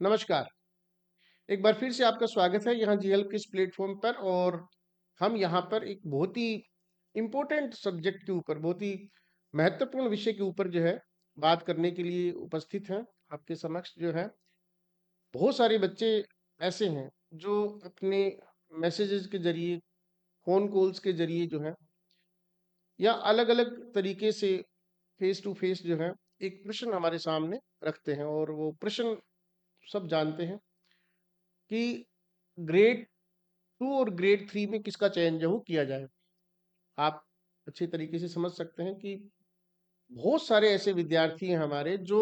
नमस्कार। एक बार फिर से आपका स्वागत है यहाँ जीएल के इस प्लेटफ़ॉर्म पर और हम यहाँ पर एक बहुत ही इम्पोर्टेंट सब्जेक्ट के ऊपर, बहुत ही महत्वपूर्ण विषय के ऊपर जो है, बात करने के लिए उपस्थित हैं। आपके समक्ष जो है, बहुत सारे बच्चे ऐसे हैं, जो अपने मैसेजेस के ज़रिए, फ़ोन कॉल्स के ज़रिए जो है या अलग-अलग तरीके से फ़ेस टू फ़ेस जो है, एक प्रश्न हमारे सामने रखते हैं और वो प्रश्न सब जानते हैं कि ग्रेड 2 और ग्रेड 3 में किसका चयन जो है किया जाए। आप अच्छे तरीके से समझ सकते हैं कि बहुत सारे ऐसे विद्यार्थी हैं हमारे जो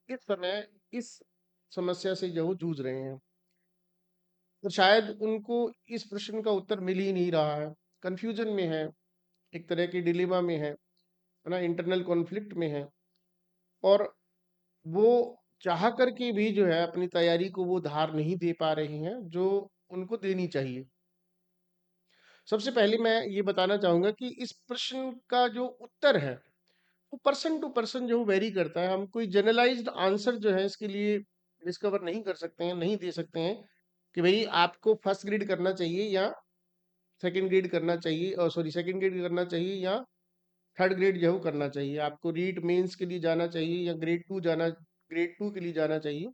इस समय इस समस्या से जो जूझ रहे हैं। तो शायद उनको इस प्रश्न का उत्तर मिल ही नहीं रहा है। कन्फ्यूजन में है, एक तरह की डिलेमा में है ना? इंटरनल कॉन्फ्लिक्ट में है और वो चाह कर के भी जो है अपनी तैयारी को वो धार नहीं दे पा रहे हैं, जो उनको देनी चाहिए। सबसे पहले मैं ये बताना चाहूँगा कि इस प्रश्न का जो उत्तर है, वो पर्सन टू पर्सन जो वेरी करता है। हम कोई जनरलाइज़्ड आंसर जो है इसके लिए डिस्कवर नहीं कर सकते हैं, नहीं दे सकते हैं कि भई आपको फर्स्ट ग्रेड करना चाहिए या सेकंड ग्रेड करना चाहिए सॉरी सेकंड ग्रेड करना चाहिए या थर्ड ग्रेड जो है वो करना चाहिए। आपको रीट मेंस के लिए जाना चाहिए या ग्रेड 2 के लिए जाना चाहिए।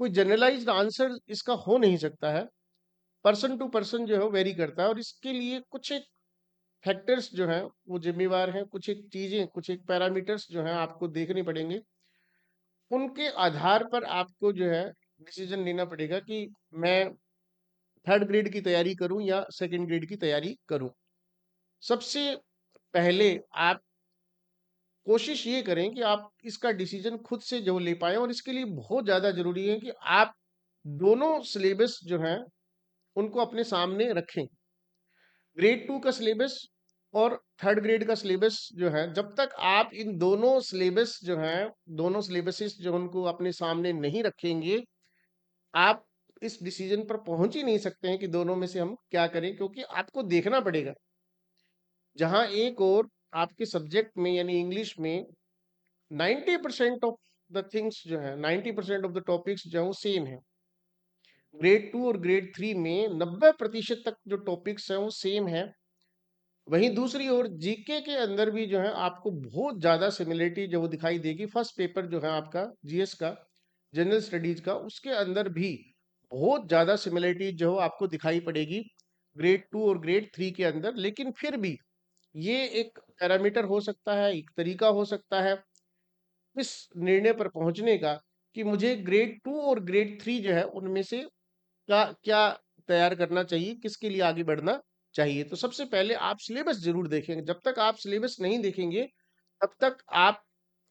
कोई जनरलाइज़्ड आंसर इसका हो नहीं सकता है। पर्सन टू पर्सन जो है वो वेरी करता है और इसके लिए कुछ एक फैक्टर्स जो हैं वो ज़िम्मेवार हैं, कुछ एक चीज़ें, कुछ एक पैरामीटर्स जो हैं आपको देखने पड़ेंगे। उनके आधार पर आपको जो है डिसीज़न लेना पड़ेगा कि मैं थर्ड ग्रेड की तैयारी करूँ या सेकंड ग्रेड की तैयारी करूँ। सबसे पहले आप कोशिश ये करें कि आप इसका डिसीज़न खुद से जो ले पाएँ और इसके लिए बहुत ज़्यादा ज़रूरी है कि आप दोनों सिलेबस जो हैं, उनको अपने सामने रखें। ग्रेड 2 का सिलेबस और थर्ड ग्रेड का सिलेबस जो है, जब तक आप इन दोनों सिलेबस जो हैं, दोनों सिलेबसेस जो उनको अपने सामने नहीं रखेंगे, आप इस डिसीजन पर पहुंच ही नहीं सकते हैं कि दोनों में से हम क्या करें, क्योंकि आपको देखना पड़ेगा। जहां एक और आपके सब्जेक्ट में यानी इंग्लिश में 90% ऑफ द थिंग्स जो है, 90% ऑफ द टॉपिक्स जो है वो सेम है। ग्रेड 2 और ग्रेड 3 में 90% तक जो टॉपिक्स हैं वो सेम है। वहीं दूसरी ओर जीके के अंदर भी जो है आपको बहुत ज़्यादा सिमिलरिटी जो वो दिखाई देगी। फर्स्ट पेपर जो है आपका जीएस का, जनरल स्टडीज का, उसके अंदर भी बहुत ज़्यादा सिमिलरिटी जो है आपको दिखाई पड़ेगी ग्रेड 2 और ग्रेड 3 के अंदर। लेकिन फिर भी ये एक पैरामीटर हो सकता है, एक तरीका हो सकता है इस निर्णय पर पहुंचने का कि मुझे ग्रेड 2 और ग्रेड 3 जो है उनमें से का क्या तैयार करना चाहिए, किसके लिए आगे बढ़ना चाहिए। तो सबसे पहले आप सिलेबस ज़रूर देखेंगे। जब तक आप सिलेबस नहीं देखेंगे, तब तक आप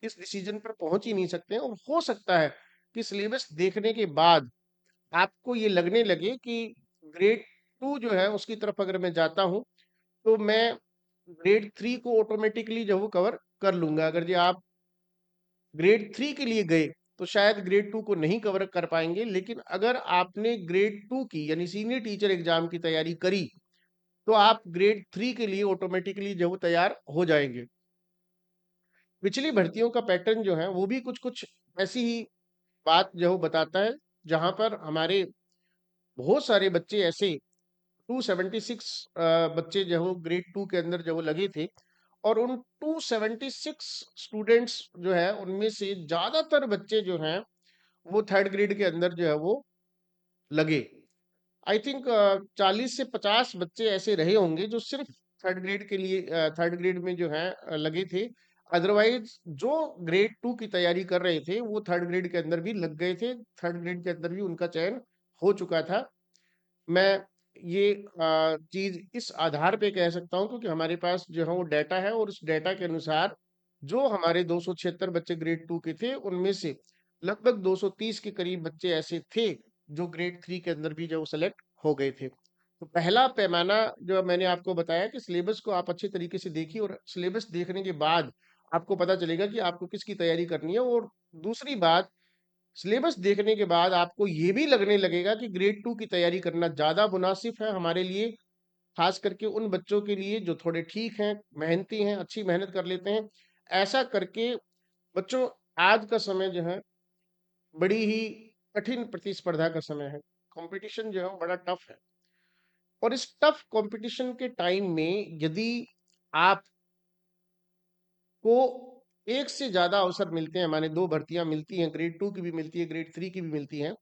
इस डिसीज़न पर पहुँच ही नहीं सकते हैं और हो सकता है कि सिलेबस देखने के बाद आपको ये लगने लगे कि ग्रेड 2 जो है उसकी तरफ अगर मैं जाता हूँ, तो मैं ग्रेड 3 को ऑटोमैटिकली जो है वो कवर कर लूँगा। अगर जो आप ग्रेड 3 के लिए गए, तो शायद ग्रेड 2 को नहीं कवर कर पाएँगे, लेकिन अगर आपने ग्रेड 2 की यानी सीनियर टीचर एग्ज़ाम की तैयारी करी, तो आप ग्रेड 3 के लिए ऑटोमैटिकली जो है वो तैयार हो जाएँगे। पिछली भर्तियों का पैटर्न जो है, वो भी कुछ-कुछ ऐसी ही बात जो है वो बताता है, जहाँ पर हमारे बहुत सारे बच्चे ऐसे 276 बच्चे जो है वो ग्रेड 2 के अंदर जो वो लगे थे और उन 276 स्टूडेंट्स जो है, उनमें से ज़्यादातर बच्चे जो हैं वो थर्ड ग्रेड के अंदर जो है वो लगे। आई थिंक 40 से 50 बच्चे ऐसे रहे होंगे जो सिर्फ थर्ड ग्रेड के लिए थर्ड ग्रेड में जो है लगे थे। अदरवाइज जो ग्रेड 2 की तैयारी कर रहे थे वो थर्ड ग्रेड के अंदर भी लग गए थे। थर्ड ग्रेड के अंदर भी उनका चयन हो चुका था। मैं ये चीज़ इस आधार पे कह सकता हूँ क्योंकि हमारे पास जो है वो डाटा है और उस डाटा के अनुसार जो हमारे 276 बच्चे ग्रेड 2 के थे, उनमें से लगभग 230 के करीब बच्चे ऐसे थे जो ग्रेड 3 के अंदर भी जो सेलेक्ट हो गए थे। तो पहला पैमाना जो मैंने आपको बताया कि सिलेबस को आप अच्छे तरीके से देखिए और सिलेबस देखने के बाद आपको पता चलेगा कि आपको किसकी तैयारी करनी है। और दूसरी बात, सिलेबस देखने के बाद आपको ये भी लगने लगेगा कि ग्रेड 2 की तैयारी करना ज़्यादा मुनासिब है हमारे लिए, खास करके उन बच्चों के लिए जो थोड़े ठीक हैं, मेहनती हैं, अच्छी मेहनत कर लेते हैं। ऐसा करके बच्चों, आज का समय जो है बड़ी ही कठिन प्रतिस्पर्धा का समय है। कंपटीशन जो है वो बड़ा टफ है, और इस टफ कंपटीशन के टाइम में यदि आपको एक से ज्यादा अवसर मिलते हैं, माने 2 भर्तियां मिलती हैं, ग्रेड 2 की भी मिलती है, ग्रेड 3 की भी मिलती हैं,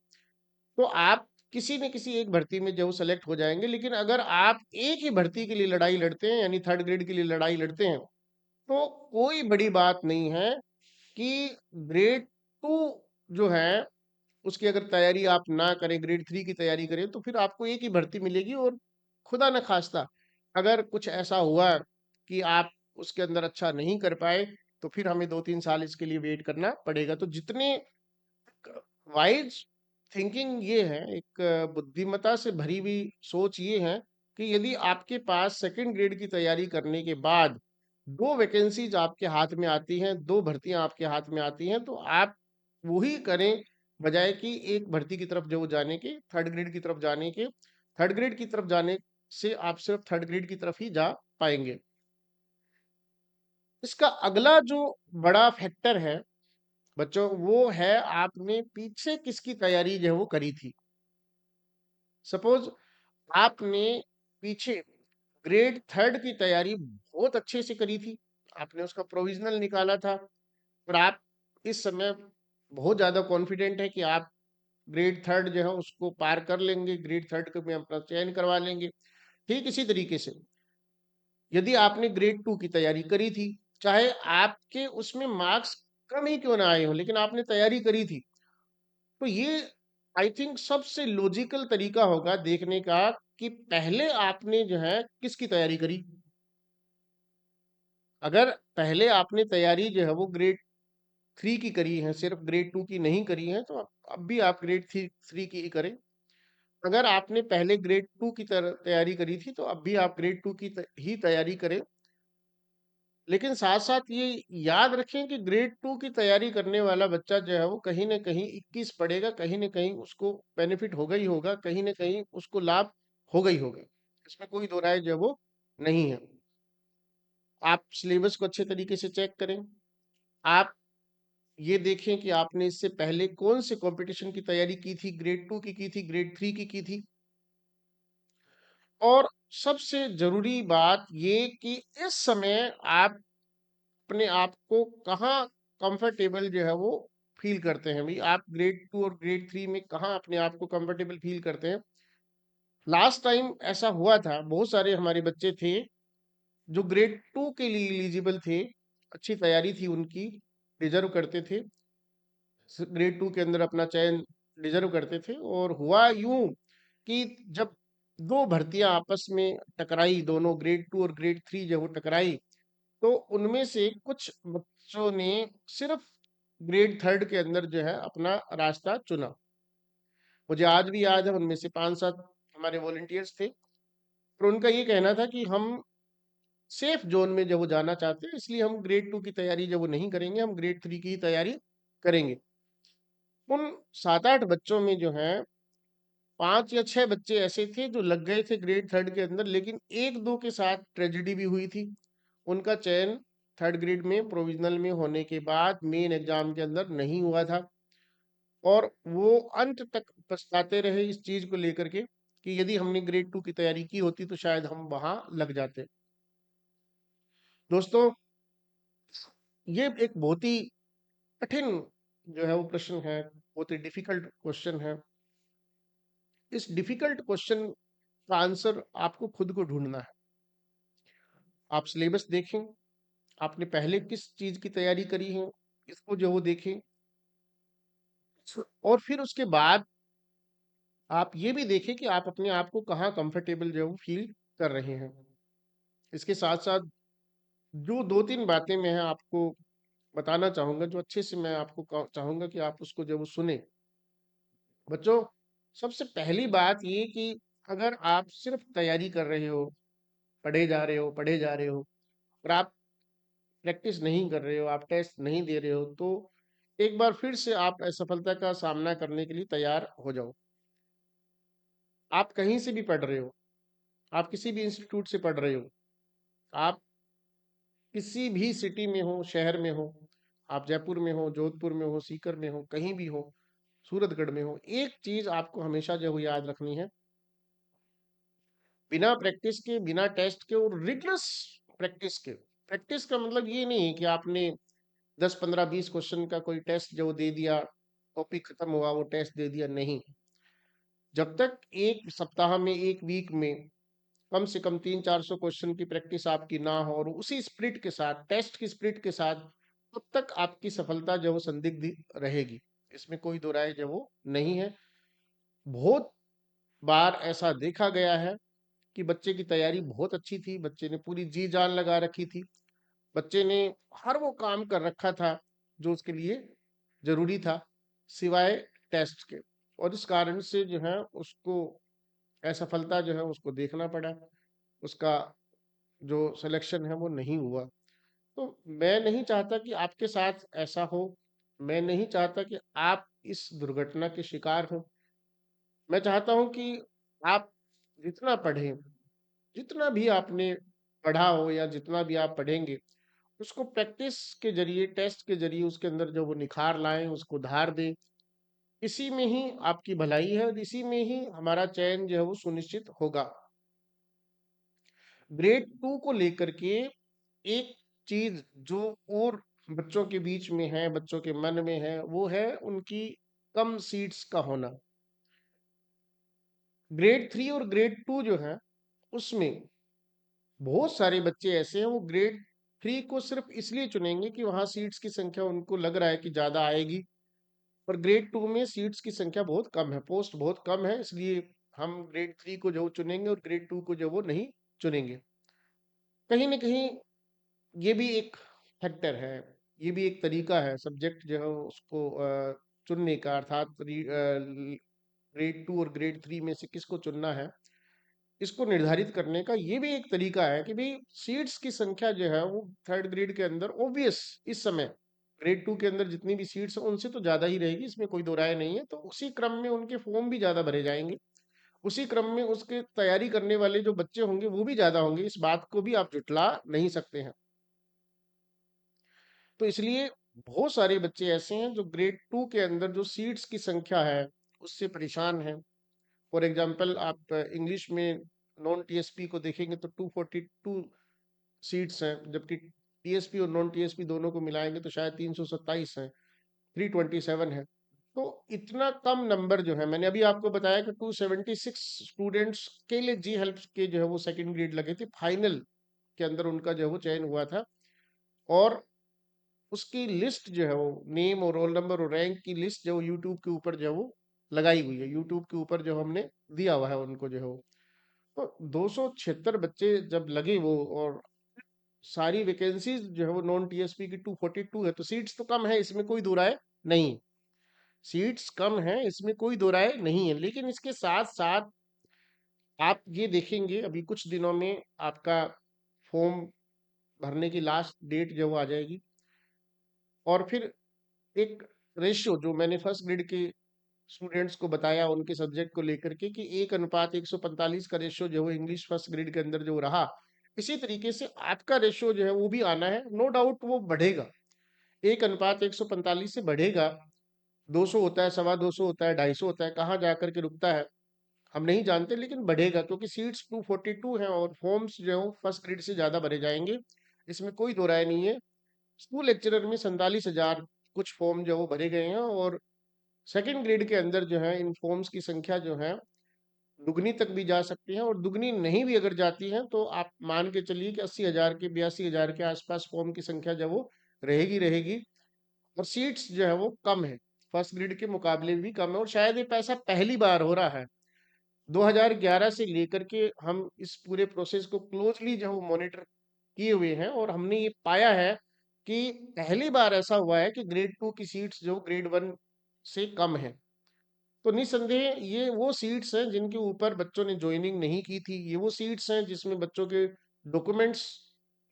तो आप किसी न किसी एक भर्ती में जो सेलेक्ट हो जाएंगे। लेकिन अगर आप एक ही भर्ती के लिए लड़ाई लड़ते हैं, यानी थर्ड ग्रेड के लिए लड़ाई लड़ते हैं, तो कोई बड़ी बात नहीं है कि ग्रेड 2 जो है उसकी अगर तैयारी आप ना करें, ग्रेड 3 की तैयारी करें, तो फिर आपको एक ही भर्ती मिलेगी। और खुदा न खास्ता अगर कुछ ऐसा हुआ कि आप उसके अंदर अच्छा नहीं कर पाए, तो फिर हमें 2-3 साल इसके लिए वेट करना पड़ेगा। तो जितने वाइज थिंकिंग ये है, एक बुद्धिमत्ता से भरी हुई सोच ये है कि यदि आपके पास सेकंड ग्रेड की तैयारी करने के बाद 2 वैकेंसीज आपके हाथ में आती हैं, 2 भर्तियां आपके हाथ में आती हैं, तो आप वही करें, बजाय कि एक भर्ती की तरफ जो जाने के, थर्ड ग्रेड की तरफ जाने के। थर्ड ग्रेड की तरफ जाने से आप सिर्फ थर्ड ग्रेड की तरफ ही जा पाएंगे। इसका अगला जो बड़ा फैक्टर है बच्चों, वो है आपने पीछे किसकी तैयारी जो है वो करी थी। सपोज आपने पीछे ग्रेड थर्ड की तैयारी बहुत अच्छे से करी थी, आपने उसका प्रोविजनल निकाला था, और आप इस समय बहुत ज्यादा कॉन्फिडेंट है कि आप ग्रेड थर्ड जो है उसको पार कर लेंगे, ग्रेड थर्ड में अपना चयन करवा लेंगे। ठीक इसी तरीके से यदि आपने ग्रेड 2 की तैयारी करी थी, चाहे आपके उसमें मार्क्स कम ही क्यों ना आए हो, लेकिन आपने तैयारी करी थी, तो ये आई थिंक सबसे लॉजिकल तरीका होगा देखने का कि पहले आपने जो है किसकी तैयारी करी। अगर पहले आपने तैयारी जो है वो ग्रेड 3 की करी है, सिर्फ ग्रेड 2 की नहीं करी है, तो अब भी आप ग्रेड 3 की ही करें। अगर आपने पहले ग्रेड 2 की तैयारी करी थी, तो अब भी आप ग्रेड 2 की ही तैयारी करें। लेकिन साथ साथ ये याद रखें कि ग्रेड 2 की तैयारी करने वाला बच्चा जो है वो कहीं ना कहीं 21 पढ़ेगा, कहीं ना कहीं उसको बेनिफिट होगा ही होगा, कहीं ना कहीं उसको लाभ होगा ही होगा। इसमें कोई दो राय जो है वो नहीं है। आप सिलेबस को अच्छे तरीके से चेक करें। आप ये देखें कि आपने इससे पहले कौन से कंपटीशन की तैयारी की थी, ग्रेड 2 की थी, ग्रेड 3 की थी। और सबसे जरूरी बात ये कि इस समय आप अपने आप को कहाँ कंफर्टेबल जो है वो फील करते हैं। भाई आप ग्रेड 2 और ग्रेड 3 में कहाँ अपने आप को कंफर्टेबल फील करते हैं। लास्ट टाइम ऐसा हुआ था, बहुत सारे हमारे बच्चे थे जो ग्रेड 2 के लिए एलिजिबल थे, अच्छी तैयारी थी उनकी, डिजर्व करते थे, ग्रेड 2 के अंदर अपना चयन डिजर्व करते थे। और हुआ यूं कि जब 2 भर्तियां आपस में टकराई, दोनों ग्रेड 2 और ग्रेड 3 जब वो टकराई, तो उनमें से कुछ बच्चों ने सिर्फ ग्रेड थर्ड के अंदर जो है अपना रास्ता चुना। मुझे आज भी याद है, उनमें से 5-7 हमारे वॉलंटियर्स थे, और उनका ये कहना था कि हम सेफ जोन में जब वो जाना चाहते हैं, इसलिए हम ग्रेड 2 की तैयारी जब वो नहीं करेंगे, हम ग्रेड 3 की ही तैयारी करेंगे। उन 7-8 बच्चों में जो है 5 या 6 बच्चे ऐसे थे जो लग गए थे ग्रेड थर्ड के अंदर, लेकिन 1-2 के साथ ट्रेजेडी भी हुई थी। उनका चयन थर्ड ग्रेड में प्रोविजनल में होने के बाद मेन एग्जाम के अंदर नहीं हुआ था, और वो अंत तक पछताते रहे इस चीज को लेकर के कि यदि हमने ग्रेड 2 की तैयारी की होती तो शायद हम वहां लग जाते। दोस्तों, ये एक बहुत ही कठिन जो है वो प्रश्न है, बहुत ही डिफिकल्ट क्वेश्चन है। इस डिफिकल्ट क्वेश्चन का आंसर आपको खुद को ढूंढना है। आप सिलेबस देखें, आपने पहले किस चीज की तैयारी करी है, इसको जो वो देखें, और फिर उसके बाद आप ये भी देखें कि आप अपने आप को कहाँ कंफर्टेबल जो है वो फील कर रहे हैं। इसके साथ साथ जो 2-3 बातें मैं आपको बताना चाहूंगा, जो अच्छे से मैं आपको चाहूंगा कि आप उसको जब वो सुने। बच्चों, सबसे पहली बात ये कि अगर आप सिर्फ तैयारी कर रहे हो, पढ़े जा रहे हो, पढ़े जा रहे हो, और आप प्रैक्टिस नहीं कर रहे हो, आप टेस्ट नहीं दे रहे हो, तो एक बार फिर से आप असफलता का सामना करने के लिए तैयार हो जाओ। आप कहीं से भी पढ़ रहे हो, आप किसी भी इंस्टीट्यूट से पढ़ रहे हो, आप किसी भी सिटी में हो, शहर में हो, आप जयपुर में हो, जोधपुर में हो, सीकर में हो, कहीं भी हो, सूरतगढ़ में हो। एक चीज आपको हमेशा जो है याद रखनी है, बिना प्रैक्टिस के, बिना टेस्ट के और रिगरस प्रैक्टिस के। प्रैक्टिस का मतलब ये नहीं है कि आपने 10 15 20 क्वेश्चन का कोई टेस्ट जो दे दिया, टॉपिक खत्म हुआ, वो टेस्ट दे दिया, नहीं। जब तक एक सप्ताह में, एक वीक में कम से कम 300 400 क्वेश्चन की प्रैक्टिस आपकी ना हो, और उसी स्प्रिट के साथ, टेस्ट की स्प्रिट के साथ, तब तक आपकी सफलता जो वो संदिग्ध रहेगी। इसमें कोई दो राय जो वो नहीं है। बहुत बार ऐसा देखा गया है कि बच्चे की तैयारी बहुत अच्छी थी, बच्चे ने पूरी जी जान लगा रखी थी, बच्चे ने हर वो काम कर रखा था जो उसके लिए जरूरी था, सिवाय टेस्ट के। और इस कारण से जो है उसको असफलता जो है उसको देखना पड़ा, उसका जो सिलेक्शन है वो नहीं हुआ। तो मैं नहीं चाहता कि आपके साथ ऐसा हो, मैं नहीं चाहता कि आप इस दुर्घटना के शिकार हो। मैं चाहता हूं कि आप जितना पढ़ें, जितना भी आपने पढ़ा हो या जितना भी आप पढ़ेंगे, उसको प्रैक्टिस के जरिए, टेस्ट के जरिए उसके अंदर जो वो निखार लाएं, उसको धार दें। इसी में ही आपकी भलाई है और इसी में ही हमारा चयन जो है वो सुनिश्चित होगा। ग्रेड 2 को लेकर के एक चीज जो और बच्चों के बीच में है, बच्चों के मन में है, वो है उनकी कम सीट्स का होना। ग्रेड 3 और ग्रेड 2 जो है, उसमें बहुत सारे बच्चे ऐसे हैं, वो ग्रेड 3 को सिर्फ इसलिए चुनेंगे कि वहां सीट्स की संख्या उनको लग रहा है कि ज्यादा आएगी, पर ग्रेड 2 में सीट्स की संख्या बहुत कम है, पोस्ट बहुत कम है, इसलिए हम ग्रेड 3 को जो चुनेंगे और ग्रेड 2 को जो वो नहीं चुनेंगे। कहीं ना कहीं ये भी एक फैक्टर है, ये भी एक तरीका है सब्जेक्ट जो है उसको चुनने का, अर्थात ग्रेड 2 और ग्रेड 3 में से किसको चुनना है, इसको निर्धारित करने का ये भी एक तरीका है कि भाई सीट्स की संख्या जो है वो थर्ड ग्रेड के अंदर ऑब्वियस इस समय ग्रेड 2 के अंदर जितनी भी सीट्स हैं उनसे तो ज्यादा ही रहेगी, इसमें कोई दो राय नहीं है। तो उसी क्रम में उनके फॉर्म भी ज्यादा भरे जाएंगे, उसी क्रम में उसके तैयारी करने वाले जो बच्चे होंगे वो भी ज्यादा होंगे, इस बात को भी आप जुटला नहीं सकते हैं। तो इसलिए बहुत सारे बच्चे ऐसे हैं जो ग्रेड 2 के अंदर जो सीट्स की संख्या है उससे परेशान हैं। फॉर एग्जांपल आप इंग्लिश में नॉन टीएसपी को देखेंगे तो 242 सीट्स हैं, जबकि टीएसपी और नॉन टीएसपी दोनों को मिलाएंगे तो शायद 327 हैं, 327 है। तो इतना कम नंबर जो है, मैंने अभी आपको बताया कि 276 स्टूडेंट्स के लिए जी हेल्प के जो है वो सेकंड ग्रेड लगे थे, फाइनल के अंदर उनका जो है वो चयन हुआ था। और उसकी लिस्ट जो है वो नेम और रोल नंबर और रैंक की लिस्ट जो यूट्यूब के ऊपर जो है वो लगाई हुई है, यूट्यूब के ऊपर जो हमने दिया हुआ है उनको जो है वो। तो 276 बच्चे जब लगे वो, और सारी वैकेंसीज जो है वो नॉन टीएसपी की 242 है, तो सीट्स तो कम है, इसमें कोई दो राय नहीं। सीट्स कम है, इसमें कोई दो राय नहीं है, लेकिन इसके साथ साथ आप ये देखेंगे अभी कुछ दिनों में आपका फॉर्म भरने की लास्ट डेट जो वो आ जाएगी, और फिर एक रेशियो जो मैंने फर्स्ट ग्रेड के स्टूडेंट्स को बताया उनके सब्जेक्ट को लेकर के कि 1:145 का रेशियो जो है इंग्लिश फर्स्ट ग्रेड के अंदर जो रहा, इसी तरीके से आपका रेशियो जो है वो भी आना है, नो डाउट वो बढ़ेगा, 1:145 से बढ़ेगा। 200 होता है, 250 होता है, 250 होता है, कहाँ जाकर के रुकता है हम नहीं जानते, लेकिन बढ़ेगा क्योंकि सीट्स 242 हैं और फॉर्म्स जो है फर्स्ट ग्रेड से ज्यादा भरे जाएंगे, इसमें कोई दो राय नहीं है। स्कूल लेक्चरर में 47,000 कुछ फॉर्म जो है वो भरे गए हैं, और सेकंड ग्रेड के अंदर जो है इन फॉर्म्स की संख्या जो है दुगनी तक भी जा सकती है, और दुगनी नहीं भी अगर जाती है तो आप मान के चलिए कि 80,000 के 82,000 के आसपास फॉर्म की संख्या जो वो रहेगी रहेगी। और सीट्स जो है वो कम है, फर्स्ट ग्रेड के मुकाबले भी कम है, और शायद ये पैसा पहली बार हो रहा है। 2011 से लेकर के हम इस पूरे प्रोसेस को क्लोजली जो है मॉनिटर किए हुए हैं, और हमने ये पाया है कि पहली बार ऐसा हुआ है कि ग्रेड 2 की सीट्स जो ग्रेड 1 से कम है। तो निसंदेह ये वो सीट्स हैं जिनके ऊपर बच्चों ने ज्वाइनिंग नहीं की थी, ये वो सीट्स हैं जिसमें बच्चों के डॉक्यूमेंट्स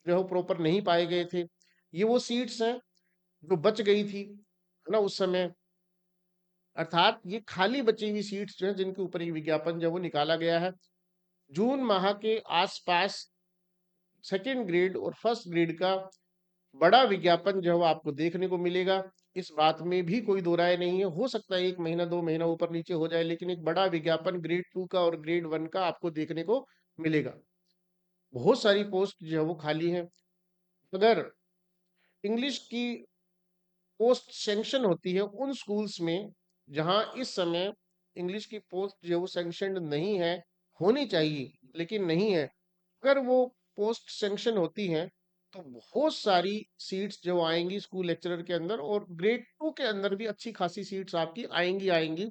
जो है प्रॉपर नहीं पाए गए थे, ये वो सीट्स हैं जो बच गई थी, है ना, उस समय। अर्थात ये खाली बची हुई सीट्स जो है जिनके ऊपर ये विज्ञापन जो है वो निकाला गया है। जून माह के आसपास सेकेंड ग्रेड और फर्स्ट ग्रेड का बड़ा विज्ञापन जो है वो आपको देखने को मिलेगा। इस बात में भी कोई दो राय नहीं है। हो सकता है 1 महीना 2 महीना ऊपर नीचे हो जाए, लेकिन एक बड़ा विज्ञापन ग्रेड 2 का और ग्रेड 1 का आपको देखने को मिलेगा। बहुत सारी पोस्ट जो है वो खाली हैं। अगर इंग्लिश की पोस्ट सैंक्शन होती है उन स्कूल्स में जहां इस समय इंग्लिश की पोस्ट जो है वो सैंक्शन नहीं है, होनी चाहिए लेकिन नहीं है, अगर वो पोस्ट सैंक्शन होती हैं तो बहुत सारी सीट्स जो आएंगी स्कूल लेक्चरर के अंदर, और ग्रेड 2 के अंदर भी अच्छी खासी सीट्स आपकी आएंगी।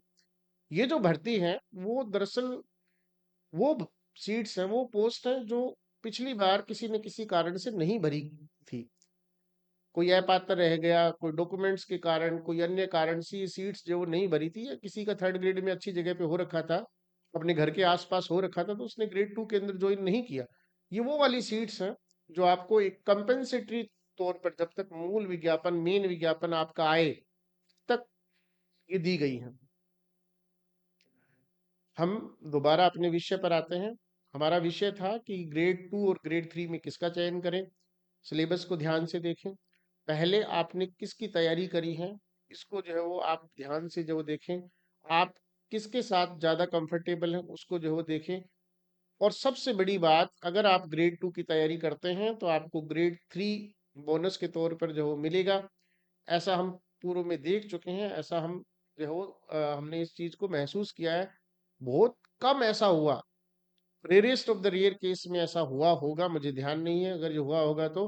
ये जो भर्ती है वो दरअसल वो सीट्स हैं, वो पोस्ट हैं जो पिछली बार किसी न किसी कारण से नहीं भरी थी। कोई अपात्र रह गया, कोई डॉक्यूमेंट्स के कारण, कोई अन्य कारण से ये सीट्स जो वो नहीं भरी थी, या किसी का थर्ड ग्रेड में अच्छी जगह पे हो रखा था, अपने घर के आसपास हो रखा था, तो उसने ग्रेड 2 के अंदर ज्वाइन नहीं किया। ये वो वाली सीट्स हैं जो आपको एक कंपेंसेटरी तौर पर जब तक मूल विज्ञापन, मेन विज्ञापन आपका आए तक ये दी गई हैं। हम दोबारा अपने विषय पर आते हैं। हमारा विषय था कि ग्रेड 2 और ग्रेड 3 में किसका चयन करें। सिलेबस को ध्यान से देखें। पहले आपने किसकी तैयारी करी है, इसको जो है वो आप ध्यान से जो देखें। आप किसके साथ ज़्यादा कंफर्टेबल हैं, उसको जो है वो देखें। और सबसे बड़ी बात, अगर आप ग्रेड 2 की तैयारी करते हैं तो आपको ग्रेड 3 बोनस के तौर पर जो मिलेगा। ऐसा हम पूर्व में देख चुके हैं, ऐसा हम जो हो हमने इस चीज़ को महसूस किया है। बहुत कम ऐसा हुआ, rarest of the rare case में ऐसा हुआ होगा, मुझे ध्यान नहीं है, अगर ये हुआ होगा तो,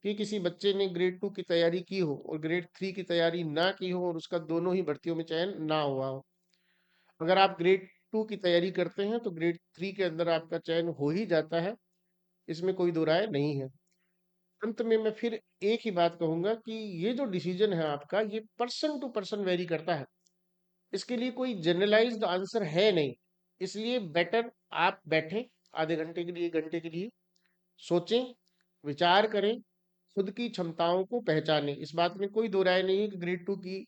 कि किसी बच्चे ने ग्रेड 2 की तैयारी की हो और ग्रेड 3 की तैयारी ना की हो और उसका दोनों ही भर्तियों में चयन ना हुआ हो। अगर आप ग्रेड 2 की तैयारी करते हैं तो ग्रेड 3 के अंदर आपका चयन हो ही जाता है, इसमें कोई दो राय नहीं है। अंत में मैं फिर एक ही बात कहूंगा कि ये जो डिसीजन है आपका, ये पर्सन टू पर्सन वेरी करता है। इसके लिए कोई जनरलाइज्ड आंसर है नहीं। इसलिए बेटर आप बैठें आधे घंटे के लिए, 1 घंटे के लिए, सोचें, विचार करें, खुद की क्षमताओं को पहचानें। इस बात में कोई दो राय नहीं है कि ग्रेड 2 की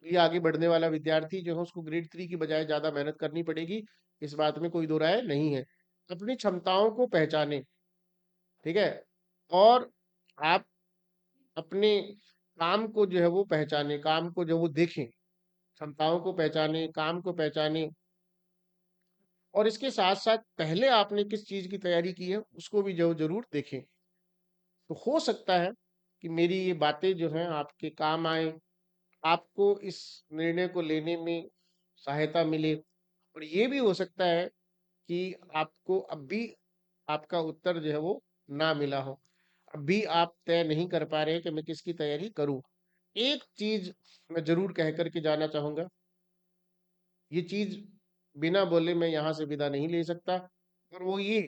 लिए आगे बढ़ने वाला विद्यार्थी जो है उसको ग्रेड 3 की बजाय ज्यादा मेहनत करनी पड़ेगी। इस बात में कोई दो राय नहीं है। अपनी क्षमताओं को पहचानें, ठीक है। और आप अपने काम को जो है वो पहचानें, काम को जो वो देखें, क्षमताओं को पहचानें, काम को पहचानें। और इसके साथ साथ पहले आपने किस चीज की तैयारी की है उसको भी जो जरूर देखें। तो हो सकता है कि मेरी ये बातें जो हैं आपके काम आए, आपको इस निर्णय को लेने में सहायता मिले। और ये भी हो सकता है कि आपको अब भी आपका उत्तर जो है वो ना मिला हो, अब भी आप तय नहीं कर पा रहे हैं कि मैं किसकी तैयारी करूं। एक चीज मैं जरूर कह करके जाना चाहूंगा, ये चीज बिना बोले मैं यहाँ से विदा नहीं ले सकता, और वो ये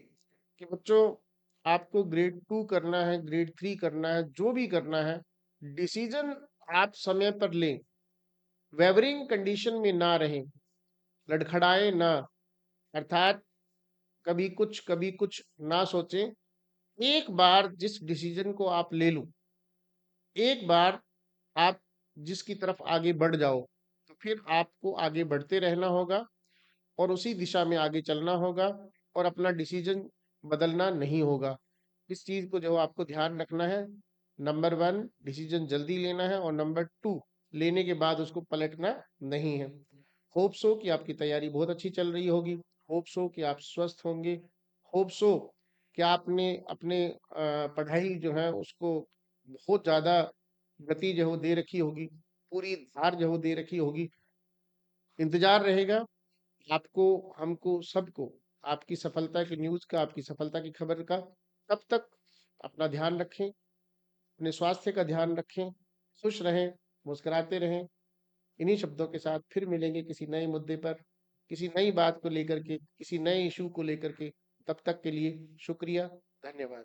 कि बच्चों, आपको ग्रेड 2 करना है, ग्रेड 3 करना है, जो भी करना है, डिसीजन आप समय पर लें, वेवरिंग कंडीशन में ना रहें, लड़खड़ाए ना, अर्थात कभी कुछ ना सोचें। एक बार जिस डिसीजन को आप ले लो, एक बार आप जिसकी तरफ आगे बढ़ जाओ, तो फिर आपको आगे बढ़ते रहना होगा और उसी दिशा में आगे चलना होगा, और अपना डिसीजन बदलना नहीं होगा। इस चीज को जो आपको ध्यान रखना है। नंबर 1, डिसीजन जल्दी लेना है, और नंबर 2, लेने के बाद उसको पलटना नहीं है। होप सो कि आपकी तैयारी बहुत अच्छी चल रही होगी। होप सो कि आप स्वस्थ होंगे। होप सो कि आपने अपने पढ़ाई जो है उसको बहुत ज्यादा गति जो है वो दे रखी होगी, पूरी धार जो है वो दे रखी होगी। इंतजार रहेगा आपको, हमको, सबको, आपकी सफलता की न्यूज का, आपकी सफलता की खबर का। तब तक अपना ध्यान रखें, अपने स्वास्थ्य का ध्यान रखें, खुश रहें, मुस्कुराते रहें। इन्हीं शब्दों के साथ फिर मिलेंगे किसी नए मुद्दे पर, किसी नई बात को लेकर के, किसी नए इशू को लेकर के। तब तक के लिए शुक्रिया, धन्यवाद।